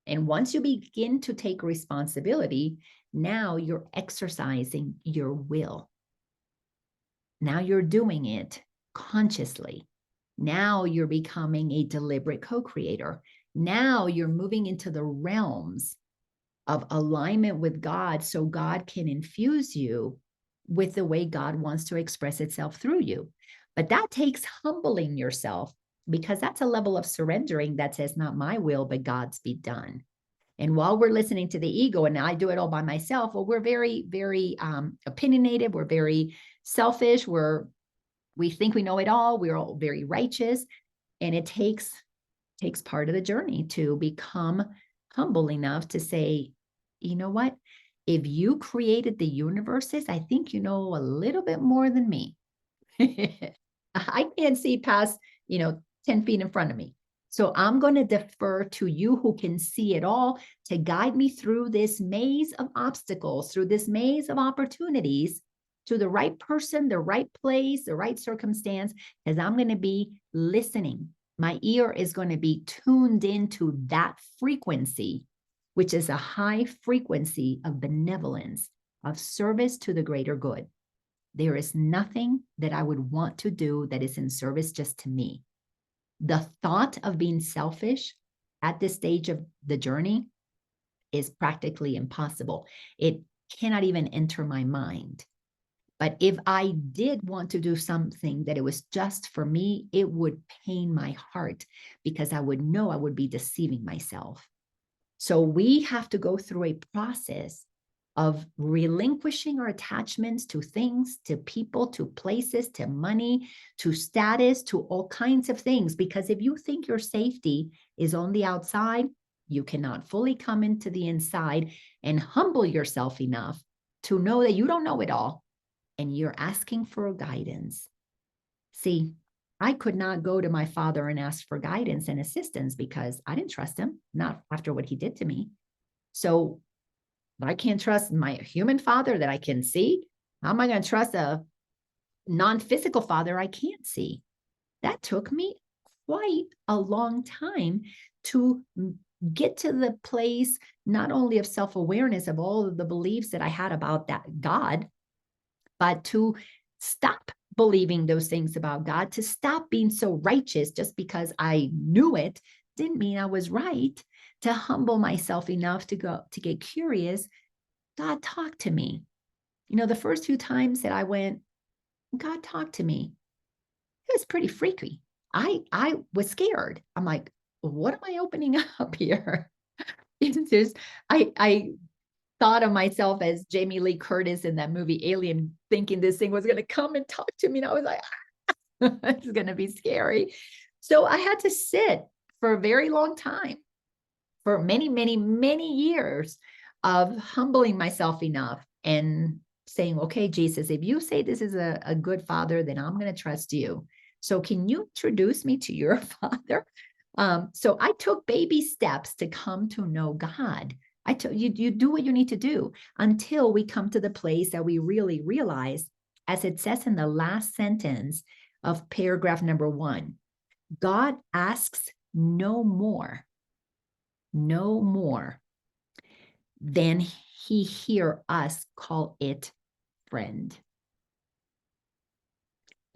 And once you begin to take responsibility, now you're exercising your will. Now you're doing it consciously. Now you're becoming a deliberate co-creator. Now you're moving into the realms of alignment with God, so God can infuse you with the way God wants to express itself through you. But that takes humbling yourself, because that's a level of surrendering that says, not my will, but God's be done. And while we're listening to the ego, and I do it all by myself, well, we're very, very opinionated. We're very selfish. We think we know it all. We're all very righteous. And it takes part of the journey to become humble enough to say, you know what? If you created the universes, I think you know a little bit more than me. I can't see past, 10 feet in front of me. So I'm going to defer to you who can see it all to guide me through this maze of obstacles, through this maze of opportunities, to the right person, the right place, the right circumstance, because I'm going to be listening. My ear is going to be tuned into that frequency, which is a high frequency of benevolence, of service to the greater good. There is nothing that I would want to do that is in service just to me. The thought of being selfish at this stage of the journey is practically impossible. It cannot even enter my mind. But if I did want to do something that it was just for me, it would pain my heart because I would know I would be deceiving myself. So we have to go through a process of relinquishing our attachments to things, to people, to places, to money, to status, to all kinds of things. Because if you think your safety is on the outside, you cannot fully come into the inside and humble yourself enough to know that you don't know it all and you're asking for guidance. See, I could not go to my father and ask for guidance and assistance because I didn't trust him, not after what he did to me. So I can't trust my human father that I can see. How am I going to trust a non-physical father I can't see? That took me quite a long time to get to the place, not only of self-awareness of all of the beliefs that I had about that God, but to stop believing those things about God, to stop being so righteous just because I knew it didn't mean I was right, to humble myself enough to get curious. God, talk to me. You know, the first few times that I went, God, talk to me, it was pretty freaky. I was scared. I'm like, what am I opening up here? It's just, I thought of myself as Jamie Lee Curtis in that movie Alien, thinking this thing was going to come and talk to me. And I was like, it's going to be scary. So I had to sit for a very long time, for many, many, many years of humbling myself enough and saying, okay, Jesus, if you say this is a good father, then I'm going to trust you. So can you introduce me to your father? So I took baby steps to come to know God. I tell you, you do what you need to do until we come to the place that we really realize, as it says in the last sentence of paragraph number 1, God asks no more than he hear us call it friend.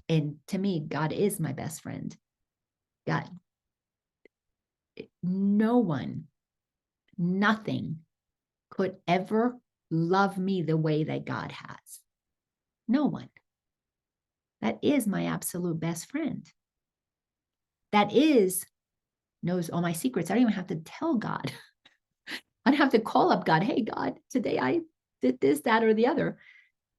And to me, God is my best friend. God, no one, nothing could ever love me the way that God has. No one. That is my absolute best friend. That knows all my secrets. I don't even have to tell God. I don't have to call up God. Hey, God, today I did this, that, or the other.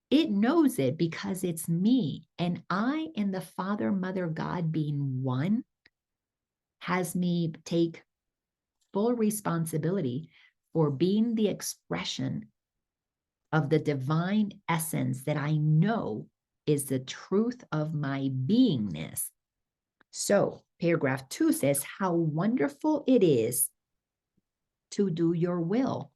It knows it because it's me. And I and the Father, Mother, God being one has me take full responsibility for being the expression of the divine essence that I know is the truth of my beingness. So paragraph 2 says, how wonderful it is to do your will.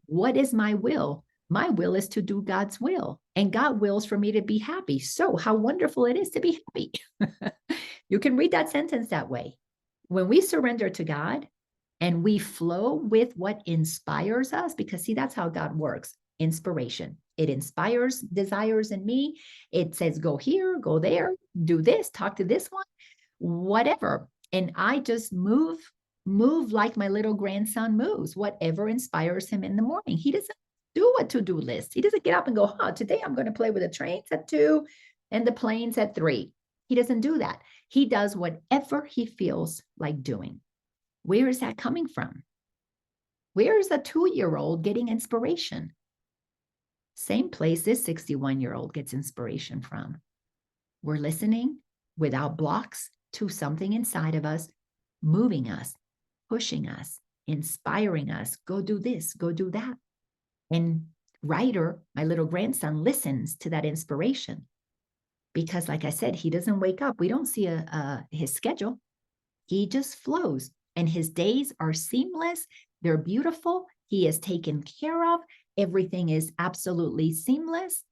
What is my will? My will is to do God's will, and God wills for me to be happy. So how wonderful it is to be happy. You can read that sentence that way. When we surrender to God and we flow with what inspires us, because see, that's how God works. Inspiration. It inspires desires in me. It says, go here, go there, do this, talk to this one, whatever. And I just move like my little grandson moves, whatever inspires him in the morning. He doesn't do a to-do list. He doesn't get up and go, today I'm going to play with the trains at 2 and the planes at 3. He doesn't do that. He does whatever he feels like doing. Where is that coming from? Where is a 2-year-old getting inspiration? Same place this 61-year-old gets inspiration from. We're listening without blocks to something inside of us, moving us, pushing us, inspiring us. Go do this, go do that. And Ryder, my little grandson, listens to that inspiration because, like I said, he doesn't wake up. We don't see his schedule. He just flows, and his days are seamless. They're beautiful. He is taken care of. Everything is absolutely seamless.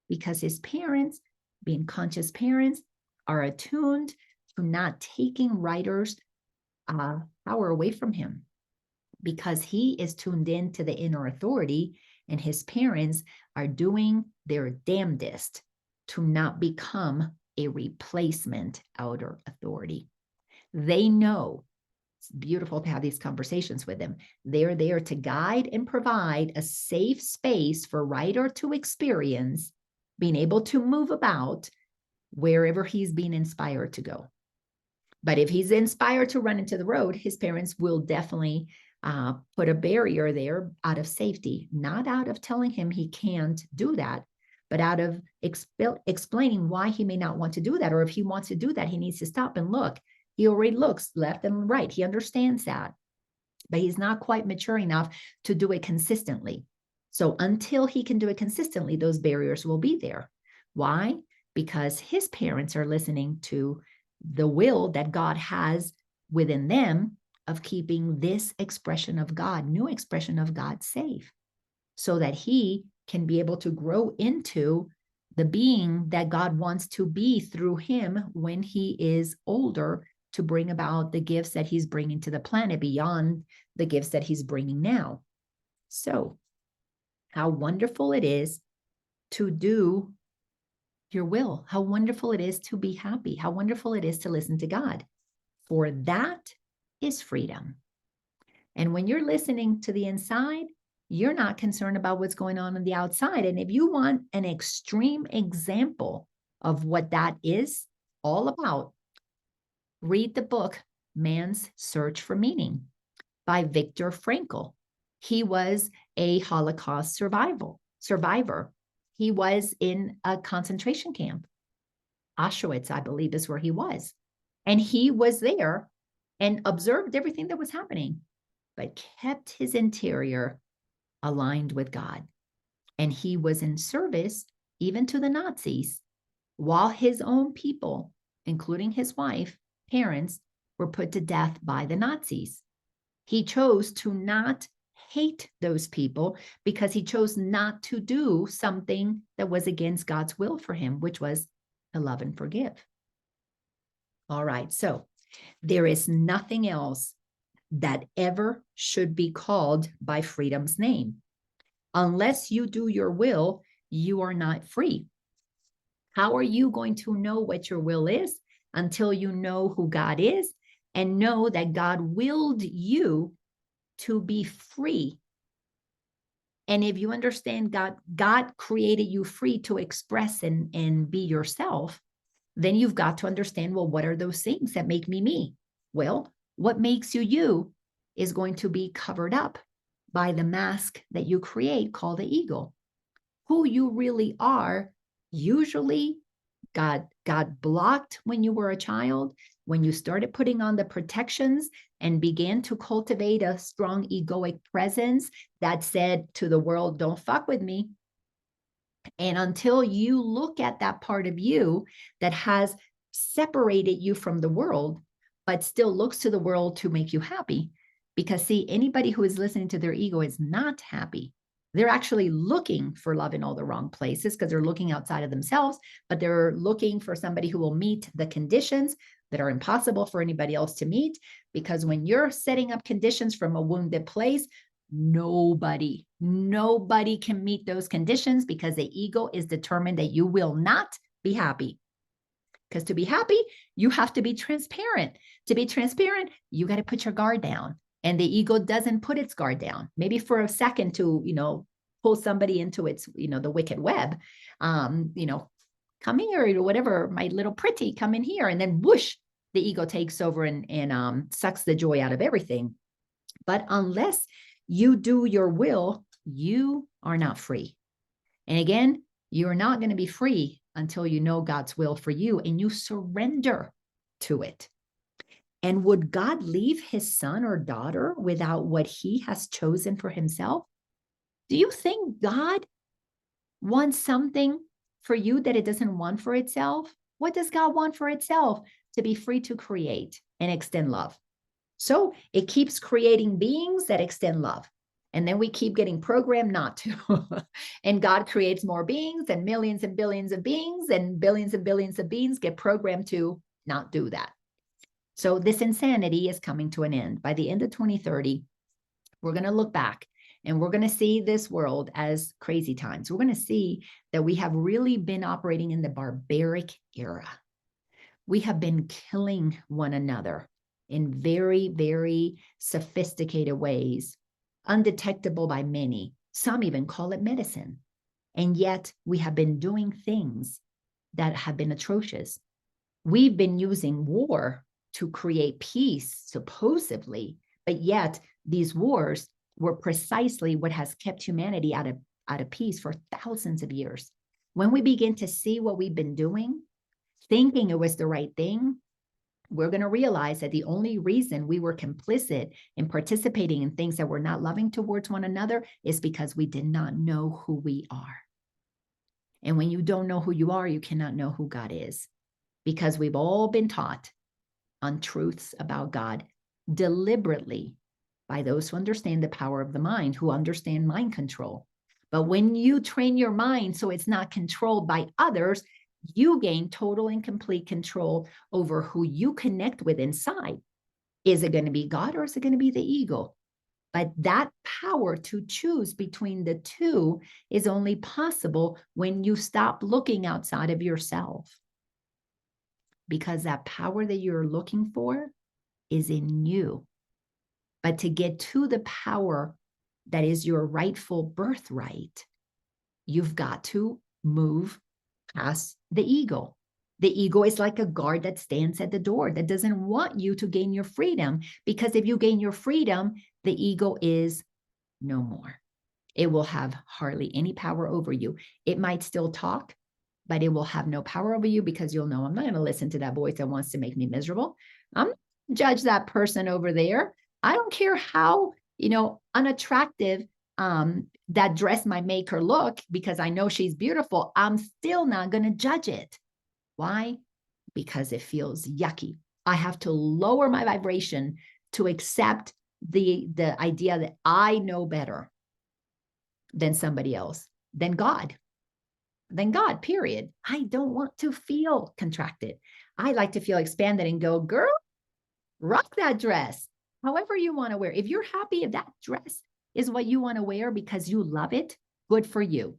Because his parents, being conscious parents, are attuned to not taking writers' power away from him, because he is tuned in to the inner authority, and his parents are doing their damnedest to not become a replacement outer authority. They know, it's beautiful to have these conversations with them. They're there to guide and provide a safe space for writer to experience being able to move about wherever he's being inspired to go. But if he's inspired to run into the road, his parents will definitely put a barrier there out of safety, not out of telling him he can't do that, but out of explaining why he may not want to do that. Or if he wants to do that, he needs to stop and look. He already looks left and right. He understands that, but he's not quite mature enough to do it consistently. So until he can do it consistently, those barriers will be there. Why? Because his parents are listening to the will that God has within them of keeping this expression of God, new expression of God, safe, so that he can be able to grow into the being that God wants to be through him when he is older, to bring about the gifts that he's bringing to the planet beyond the gifts that he's bringing now. So how wonderful it is to do your will. How wonderful it is to be happy. How wonderful it is to listen to God. For that is freedom. And when you're listening to the inside, you're not concerned about what's going on the outside. And if you want an extreme example of what that is all about, read the book, Man's Search for Meaning by Viktor Frankl. He was a Holocaust survivor. He was in a concentration camp. Auschwitz, I believe, is where he was. And he was there and observed everything that was happening, but kept his interior aligned with God. And he was in service even to the Nazis, while his own people, including his wife, parents, were put to death by the Nazis. He chose to not hate those people because he chose not to do something that was against God's will for him, which was to love and forgive. All right, so there is nothing else that ever should be called by freedom's name. Unless you do your will, you are not free. How are you going to know what your will is until you know who God is and know that God willed you to be free? And if you understand God created you free to express and be yourself, then you've got to understand, well, what are those things that make me me? Well, what makes you you is going to be covered up by the mask that you create called the ego. Who you really are usually got blocked when you were a child, when you started putting on the protections and began to cultivate a strong egoic presence that said to the world, don't fuck with me. And until you look at that part of you that has separated you from the world, but still looks to the world to make you happy. Because see, anybody who is listening to their ego is not happy. They're actually looking for love in all the wrong places because they're looking outside of themselves, but they're looking for somebody who will meet the conditions that are impossible for anybody else to meet. Because when you're setting up conditions from a wounded place, nobody can meet those conditions, because the ego is determined that you will not be happy. Because to be happy, you have to be transparent. To be transparent, you got to put your guard down. And the ego doesn't put its guard down, maybe for a second to, pull somebody into its, the wicked web, come here or whatever, my little pretty, come in here. And then whoosh, the ego takes over and sucks the joy out of everything. But unless you do your will, you are not free. And again, you're not going to be free until you know God's will for you and you surrender to it. And would God leave his son or daughter without what he has chosen for himself? Do you think God wants something for you that it doesn't want for itself? What does God want for itself? To be free to create and extend love. So it keeps creating beings that extend love. And then we keep getting programmed not to. And God creates more beings, and millions and billions of beings, and billions of beings get programmed to not do that. So this insanity is coming to an end. By the end of 2030, we're going to look back and we're going to see this world as crazy times. We're going to see that we have really been operating in the barbaric era. We have been killing one another in very, very sophisticated ways, undetectable by many. Some even call it medicine. And yet we have been doing things that have been atrocious. We've been using war to create peace, supposedly, but yet these wars were precisely what has kept humanity out of peace for thousands of years. When we begin to see what we've been doing, thinking it was the right thing, we're going to realize that the only reason we were complicit in participating in things that were not loving towards one another is because we did not know who we are. And when you don't know who you are, you cannot know who God is, because we've all been taught untruths about God deliberately by those who understand the power of the mind, who understand mind control. But when you train your mind so it's not controlled by others, you gain total and complete control over who you connect with inside. Is it going to be God or is it going to be the ego? But that power to choose between the two is only possible when you stop looking outside of yourself. Because that power that you're looking for is in you. But to get to the power that is your rightful birthright, you've got to move past the ego. The ego is like a guard that stands at the door that doesn't want you to gain your freedom, because if you gain your freedom, the ego is no more. It will have hardly any power over you. It might still talk, but it will have no power over you, because you'll know, I'm not going to listen to that voice that wants to make me miserable. I'm not going to judge that person over there. I don't care how, unattractive that dress might make her look, because I know she's beautiful. I'm still not going to judge it. Why? Because it feels yucky. I have to lower my vibration to accept the idea that I know better than somebody else, than God, period. I don't want to feel contracted. I like to feel expanded and go, girl, rock that dress. However you want to wear. If you're happy, if that dress is what you want to wear because you love it, good for you.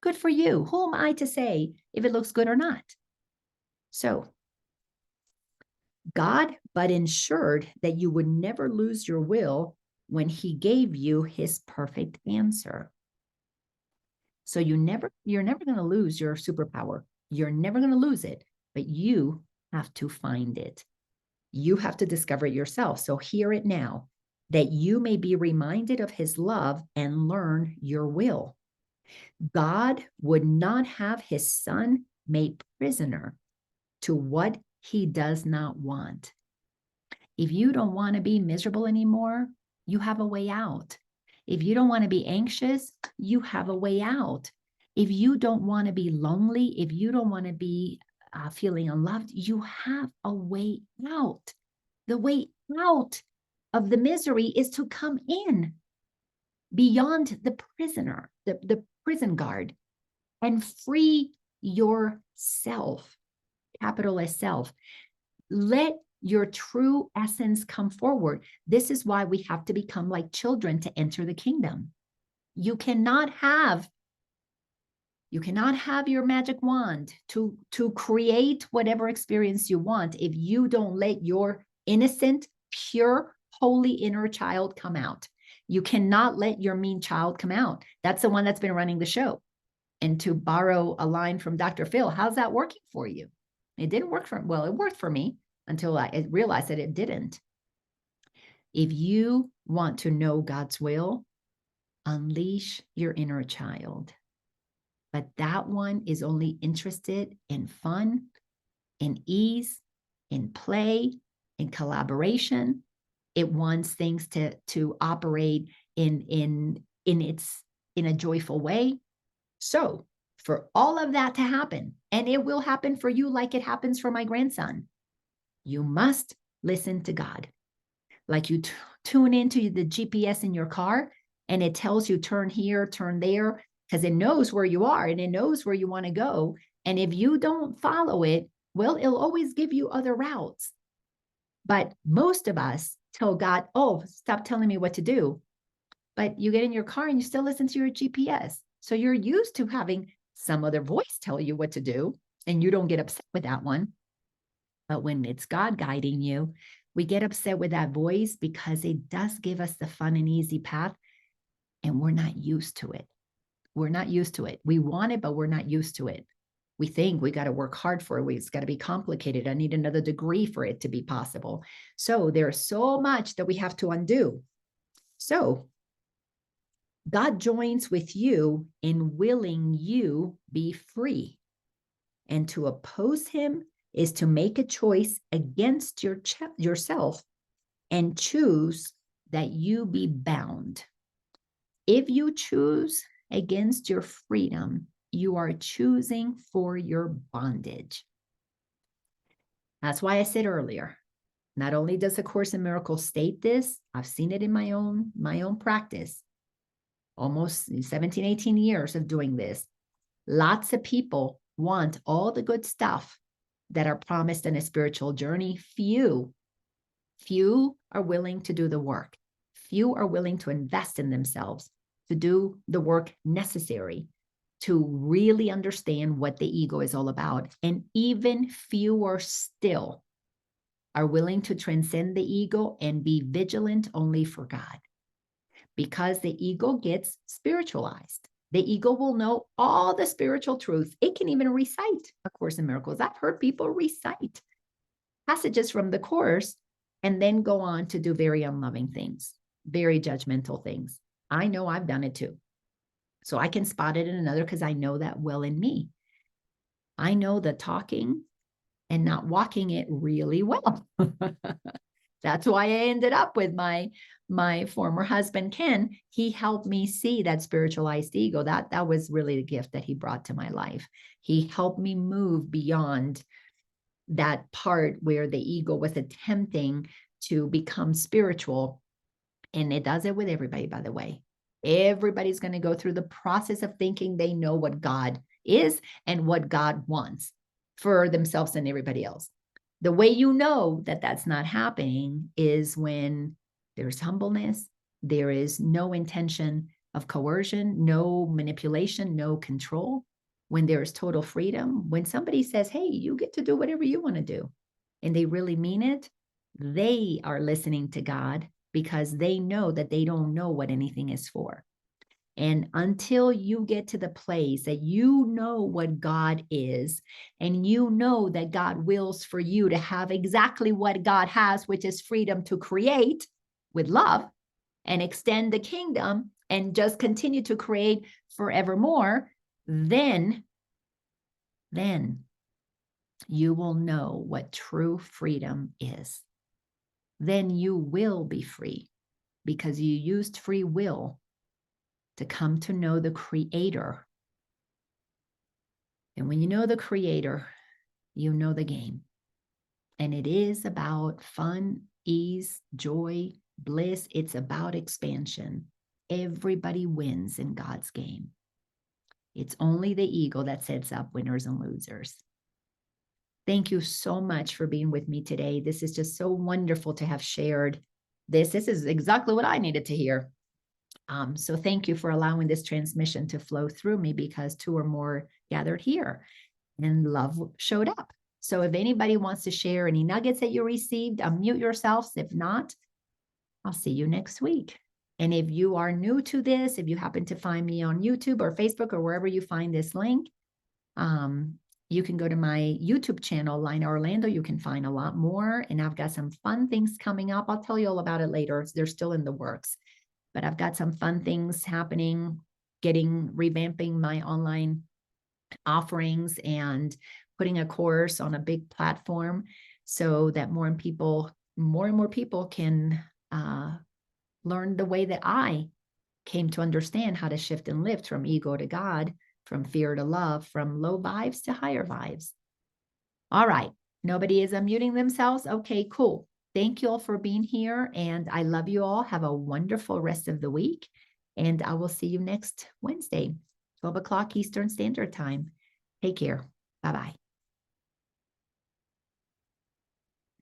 Good for you. Who am I to say if it looks good or not? So God but ensured that you would never lose your will when he gave you his perfect answer. So you're never going to lose your superpower. You're never going to lose it, but you have to find it. You have to discover it yourself. So hear it now, that you may be reminded of his love and learn your will. God would not have his son made prisoner to what he does not want. If you don't want to be miserable anymore, you have a way out. If you don't want to be anxious, you have a way out. If you don't want to be lonely, if you don't want to be feeling unloved, you have a way out. The way out of the misery is to come in beyond the prisoner, the prison guard, and free yourself, capital S self. Let your true essence come forward. This is why we have to become like children to enter the kingdom. You cannot have your magic wand to create whatever experience you want if you don't let your innocent, pure, holy inner child come out. You cannot let your mean child come out. That's the one that's been running the show. And to borrow a line from Dr. Phil, how's that working for you? It didn't work it worked for me until I realized that it didn't. If you want to know God's will, unleash your inner child. But that one is only interested in fun, in ease, in play, in collaboration. It wants things to operate in a joyful way. So for all of that to happen, and it will happen for you like it happens for my grandson, you must listen to God. Like you tune into the GPS in your car and it tells you turn here, turn there, because it knows where you are and it knows where you want to go. And if you don't follow it, well, it'll always give you other routes. But most of us tell God, oh, stop telling me what to do. But you get in your car and you still listen to your GPS. So you're used to having some other voice tell you what to do, and you don't get upset with that one. But when it's God guiding you, we get upset with that voice because it does give us the fun and easy path, and we're not used to it. We're not used to it. We want it, but we're not used to it. We think we got to work hard for it. It's got to be complicated. I need another degree for it to be possible. So there's so much that we have to undo. So God joins with you in willing you be free. And to oppose him is to make a choice against yourself and choose that you be bound. If you choose against your freedom, you are choosing for your bondage. That's why I said earlier, not only does A Course in Miracles state this, I've seen it in my own practice, almost 17, 18 years of doing this. Lots of people want all the good stuff that are promised in a spiritual journey. Few are willing to do the work. Few are willing to invest in themselves, to do the work necessary to really understand what the ego is all about. And even fewer still are willing to transcend the ego and be vigilant only for God. Because the ego gets spiritualized. The ego will know all the spiritual truth. It can even recite A Course in Miracles. I've heard people recite passages from the Course and then go on to do very unloving things, very judgmental things. I know I've done it too. So I can spot it in another because I know that well in me. I know the talking and not walking it really well. That's why I ended up with my former husband, Ken. He helped me see that spiritualized ego. That was really the gift that he brought to my life. He helped me move beyond that part where the ego was attempting to become spiritual. And it does it with everybody, by the way. Everybody's going to go through the process of thinking they know what God is and what God wants for themselves and everybody else. The way you know that that's not happening is when there's humbleness, there is no intention of coercion, no manipulation, no control, when there's total freedom, when somebody says, hey, you get to do whatever you want to do, and they really mean it, they are listening to God because they know that they don't know what anything is for. And until you get to the place that you know what God is, and you know that God wills for you to have exactly what God has, which is freedom to create with love and extend the kingdom and just continue to create forevermore, then you will know what true freedom is. Then you will be free because you used free will to come to know the Creator. And when you know the Creator, you know the game. And it is about fun, ease, joy, bliss. It's about expansion. Everybody wins in God's game. It's only the ego that sets up winners and losers. Thank you so much for being with me today. This is just so wonderful to have shared this. This is exactly what I needed to hear. So thank you for allowing this transmission to flow through me, because two or more gathered here and love showed up. So if anybody wants to share any nuggets that you received, unmute yourselves. If not, I'll see you next week. And if you are new to this, if you happen to find me on YouTube or Facebook or wherever you find this link, you can go to my YouTube channel, Laina Orlando. You can find a lot more. And I've got some fun things coming up. I'll tell you all about it later. They're still in the works. But I've got some fun things happening, revamping my online offerings and putting a course on a big platform so that more and more people can learn the way that I came to understand how to shift and lift from ego to God, from fear to love, from low vibes to higher vibes. All right. Nobody is unmuting themselves. Okay, cool. Thank you all for being here. And I love you all. Have a wonderful rest of the week. And I will see you next Wednesday, 12 o'clock Eastern Standard Time. Take care. Bye-bye.